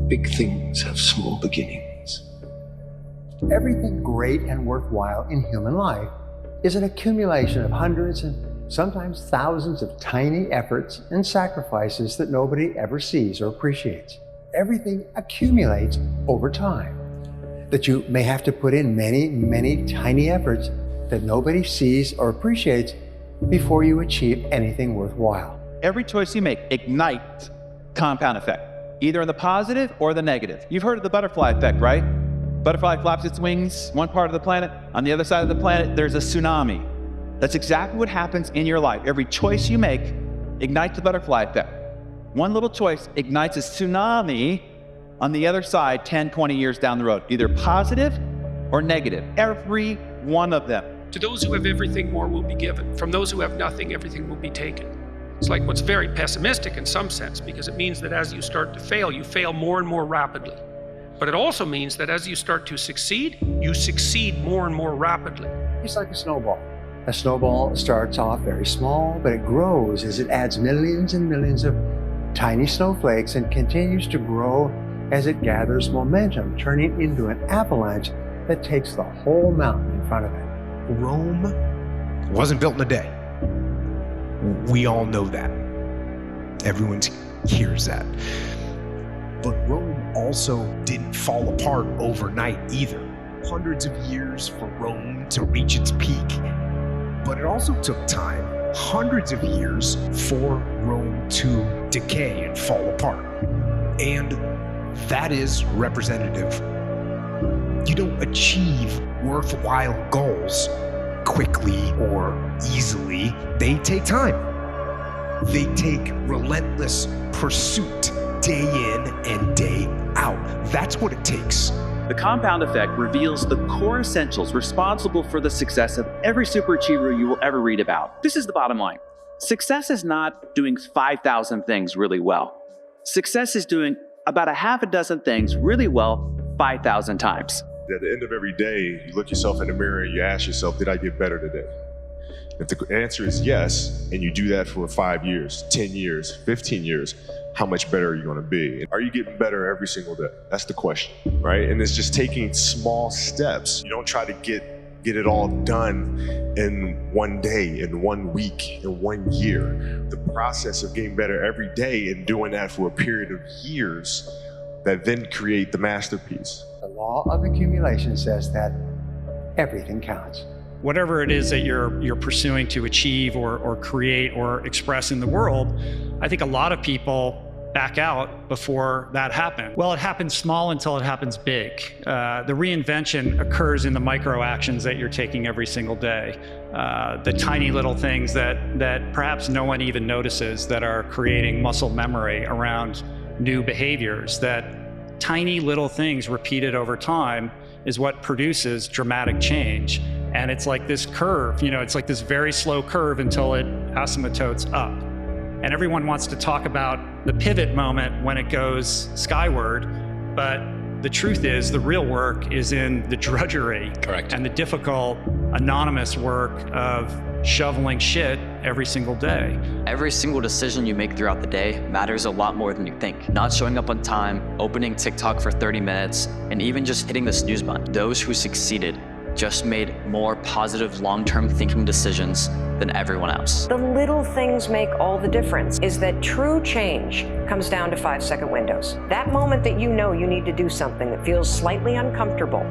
Big things have small beginnings. Everything great and worthwhile in human life is an accumulation of hundreds and sometimes thousands of tiny efforts and sacrifices that nobody ever sees or appreciates. Everything accumulates over time. That you may have to put in many, many tiny efforts that nobody sees or appreciates before you achieve anything worthwhile. Every choice you make ignites compound effect, either in the positive or the negative. You've heard of the butterfly effect, right? Butterfly flaps its wings, one part of the planet. On the other side of the planet, there's a tsunami. That's exactly what happens in your life. Every choice you make ignites the butterfly effect. One little choice ignites a tsunami on the other side 10, 20 years down the road, either positive or negative. Every one of them. To those who have everything, more will be given. From those who have nothing, everything will be taken. It's like what's very pessimistic in some sense, because it means that as you start to fail, you fail more and more rapidly. But it also means that as you start to succeed, you succeed more and more rapidly. It's like a snowball. A snowball starts off very small, but it grows as it adds millions and millions of tiny snowflakes and continues to grow as it gathers momentum, turning into an avalanche that takes the whole mountain in front of it. Rome wasn't built in a day. We all know that. Everyone hears that. But Rome also didn't fall apart overnight either. Hundreds of years for Rome to reach its peak. But it also took time, hundreds of years, for Rome to decay and fall apart. And that is representative. You don't achieve worthwhile goals quickly or easily. They take time. They take relentless pursuit, day in and day out. That's what it takes. The compound effect reveals the core essentials responsible for the success of every superachiever you will ever read about. This is the bottom line. Success is not doing 5,000 things really well. Success is doing about a half a dozen things really well 5,000 times. At the end of every day, you look yourself in the mirror and you ask yourself, did I get better today? If the answer is yes, and you do that for 5 years, 10 years, 15 years, how much better are you going to be? Are you getting better every single day? That's the question, right? And it's just taking small steps. You don't try to get it all done in one day, in 1 week, in 1 year. The process of getting better every day and doing that for a period of years that then create the masterpiece. The law of accumulation says that everything counts. Whatever it is that you're pursuing to achieve or create or express in the world, I think a lot of people back out before that happens. Well, it happens small until it happens big. The reinvention occurs in the micro actions that you're taking every single day. The tiny little things that perhaps no one even notices that are creating muscle memory around new behaviors. That tiny little things repeated over time is what produces dramatic change. And it's like this curve, it's like this very slow curve until it asymptotes up. And everyone wants to talk about the pivot moment when it goes skyward, but the truth is the real work is in the drudgery. Correct. And the difficult, anonymous work of shoveling shit every single day. Every single decision you make throughout the day matters a lot more than you think. Not showing up on time, opening TikTok for 30 minutes, and even just hitting the snooze button. Those who succeeded just made more positive long-term thinking decisions than everyone else. The little things make all the difference, is that true change comes down to 5-second windows. That moment that you know you need to do something that feels slightly uncomfortable,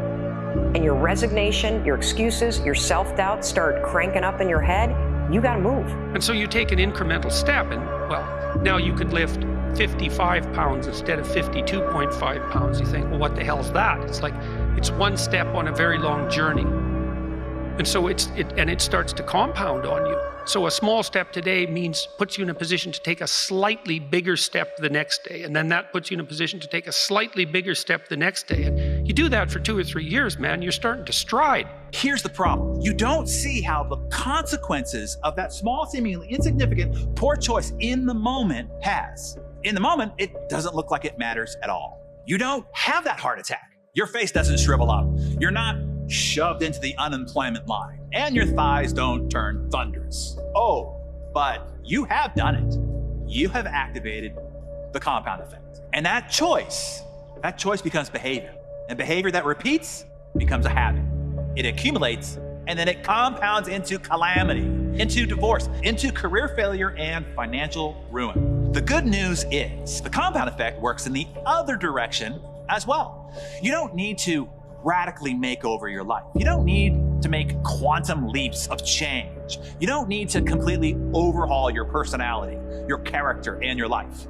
and your resignation, your excuses, your self-doubt start cranking up in your head, you gotta move. And so you take an incremental step, and well, now you could lift 55 pounds instead of 52.5 pounds. You think, well, what the hell's that? It's like, it's one step on a very long journey. And so it starts to compound on you. So a small step today puts you in a position to take a slightly bigger step the next day. And then that puts you in a position to take a slightly bigger step the next day. And you do that for 2 or 3 years, man, you're starting to stride. Here's the problem. You don't see how the consequences of that small, seemingly insignificant, poor choice in the moment has. In the moment, it doesn't look like it matters at all. You don't have that heart attack. Your face doesn't shrivel up. You're not shoved into the unemployment line, and your thighs don't turn thunderous. Oh, but you have done it. You have activated the compound effect. And that choice that choice becomes behavior. And behavior that repeats becomes a habit. It accumulates, and then it compounds into calamity, into divorce, into career failure, and financial ruin. The good news is the compound effect works in the other direction as well. You don't need to radically make over your life. You don't need to make quantum leaps of change. You don't need to completely overhaul your personality, your character, and your life.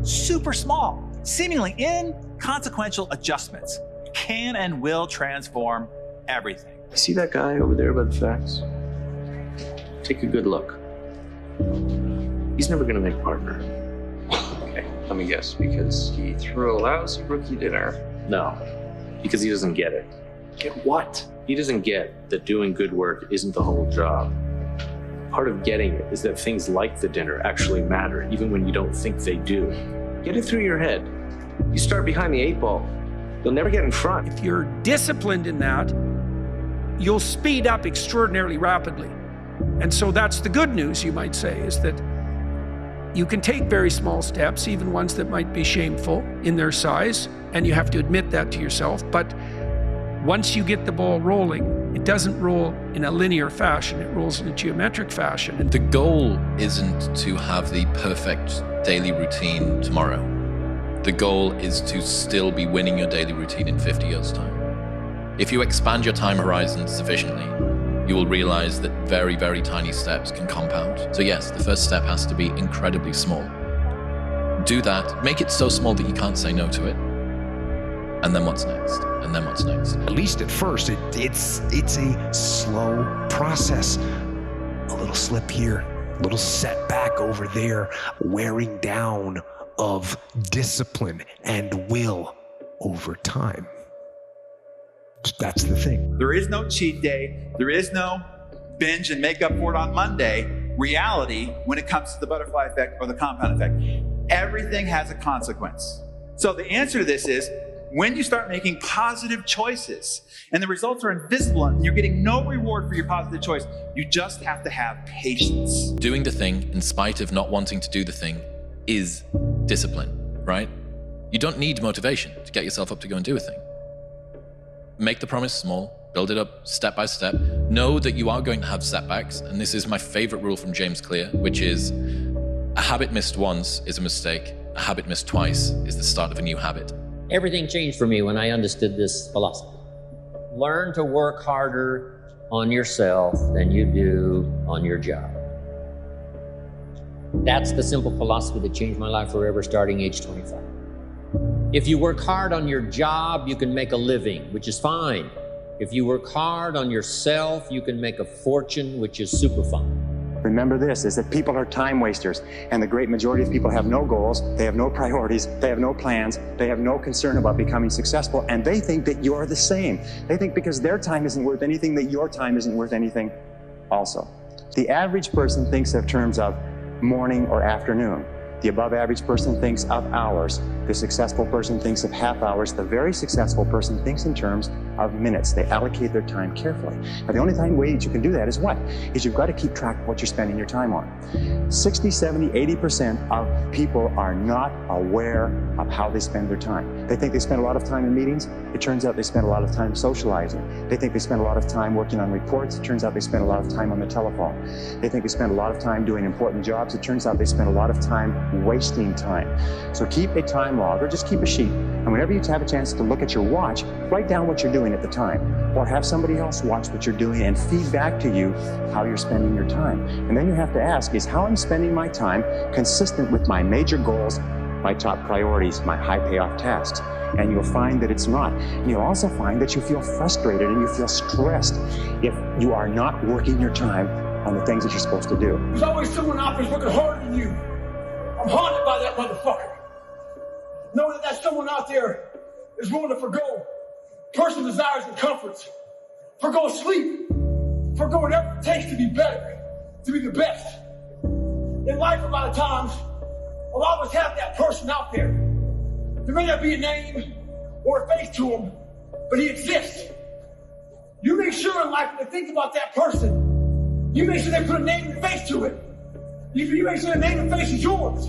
Super small, seemingly inconsequential adjustments can and will transform everything. See that guy over there by the facts? Take a good look. He's never gonna make partner. Okay, let me guess. Because he threw a lousy rookie dinner? No, because he doesn't get it. Get what? He doesn't get that doing good work isn't the whole job. Part of getting it is that things like the dinner actually matter, even when you don't think they do. Get it through your head. You start behind the 8 ball, you'll never get in front. If you're disciplined in that, you'll speed up extraordinarily rapidly. And so that's the good news, you might say, is that you can take very small steps, even ones that might be shameful in their size, and you have to admit that to yourself. But once you get the ball rolling, it doesn't roll in a linear fashion, it rolls in a geometric fashion. The goal isn't to have the perfect daily routine tomorrow. The goal is to still be winning your daily routine in 50 years' time. If you expand your time horizon sufficiently, you will realize that very, very tiny steps can compound. So yes, the first step has to be incredibly small. Do that, make it so small that you can't say no to it. And then what's next? And then what's next? At least at first, it's a slow process. A little slip here, a little setback over there, wearing down of discipline and will over time. That's the thing. There is no cheat day. There is no binge and make up for it on Monday reality when it comes to the butterfly effect or the compound effect. Everything has a consequence. So the answer to this is, when you start making positive choices and the results are invisible and you're getting no reward for your positive choice, you just have to have patience. Doing the thing in spite of not wanting to do the thing is discipline, right? You don't need motivation to get yourself up to go and do a thing. Make the promise small, build it up step by step. Know that you are going to have setbacks, and this is my favorite rule from James Clear, which is a habit missed once is a mistake. A habit missed twice is the start of a new habit. Everything changed for me when I understood this philosophy. Learn to work harder on yourself than you do on your job. That's the simple philosophy that changed my life forever, starting age 25. If you work hard on your job, you can make a living, which is fine. If you work hard on yourself, you can make a fortune, which is super fun. Remember this, is that people are time wasters, and the great majority of people have no goals, they have no priorities, they have no plans, they have no concern about becoming successful, and they think that you're the same. They think because their time isn't worth anything, that your time isn't worth anything also. The average person thinks of terms of morning or afternoon. The above average person thinks of hours. The successful person thinks of half hours. The very successful person thinks in terms of minutes. They allocate their time carefully. Now, the only way that you can do that is what? Is you've got to keep track of what you're spending your time on. 60, 70, 80% of people are not aware of how they spend their time. They think they spend a lot of time in meetings. It turns out they spend a lot of time socializing. They think they spend a lot of time working on reports. It turns out they spend a lot of time on the telephone. They think they spend a lot of time doing important jobs. It turns out they spend a lot of time wasting time. So keep a time log, or just keep a sheet, and whenever you have a chance to look at your watch, write down what you're doing at the time, or have somebody else watch what you're doing and feed back to you how you're spending your time. And then you have to ask, is how I'm spending my time consistent with my major goals, my top priorities, my high payoff tasks? And you'll find that it's not. And you'll also find that you feel frustrated and you feel stressed if you are not working your time on the things that you're supposed to do. There's always someone out there working harder than you. I'm haunted by that motherfucker. Knowing that someone out there is willing to forgo personal desires and comforts, forgo sleep, forgo whatever it takes to be better, to be the best. In life, a lot of times, I'll always have that person out there. There may not be a name or a face to him, but he exists. You make sure in life when they think about that person, you make sure they put a name and face to it. You make sure the name and face is yours.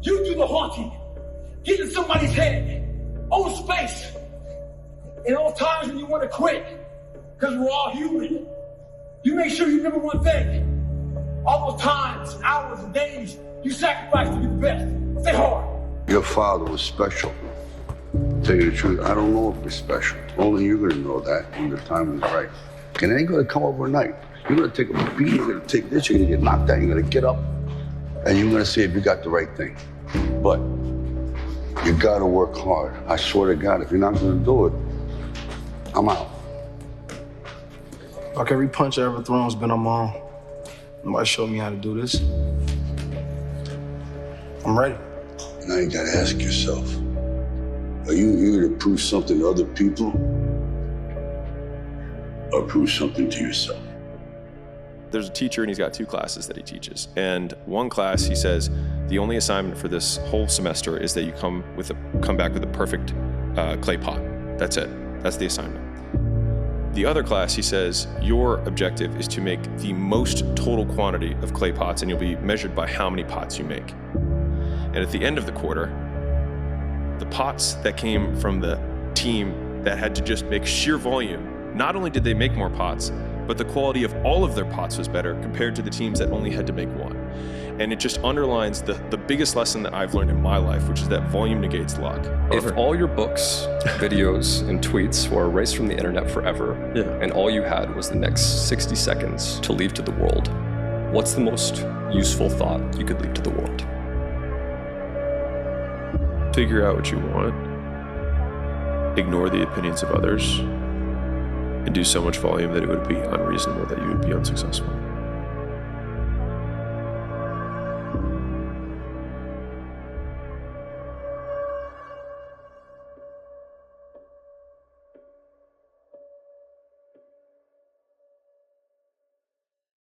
You do the haunting. Get in somebody's head. Own space. In all times when you want to quit, because we're all human, you make sure you remember one thing. All those times, hours, and days you sacrificed to be the best. Stay hard. Your father was special. To tell you the truth, I don't know if he's special. Only you're gonna know that when the time is right. And it ain't gonna come overnight. You're gonna take a beat, you're gonna take this, you're gonna get knocked out, you're gonna get up, and you're gonna see if you got the right thing. But you gotta work hard. I swear to God, if you're not gonna do it, I'm out. Like every punch I ever thrown has been on my own. Nobody showed me how to do this. I'm ready. Now you gotta ask yourself, are you here to prove something to other people or prove something to yourself? There's a teacher and he's got 2 classes that he teaches. And one class, he says, the only assignment for this whole semester is that you come back with a perfect clay pot. That's it. That's the assignment. The other class, he says, your objective is to make the most total quantity of clay pots, and you'll be measured by how many pots you make. And at the end of the quarter, the pots that came from the team that had to just make sheer volume, not only did they make more pots, but the quality of all of their pots was better compared to the teams that only had to make one. And it just underlines the biggest lesson that I've learned in my life, which is that volume negates luck. If all your books, videos, and tweets were erased from the internet forever, and all you had was the next 60 seconds to leave to the world, what's the most useful thought you could leave to the world? Figure out what you want, ignore the opinions of others, and do so much volume that it would be unreasonable that you would be unsuccessful.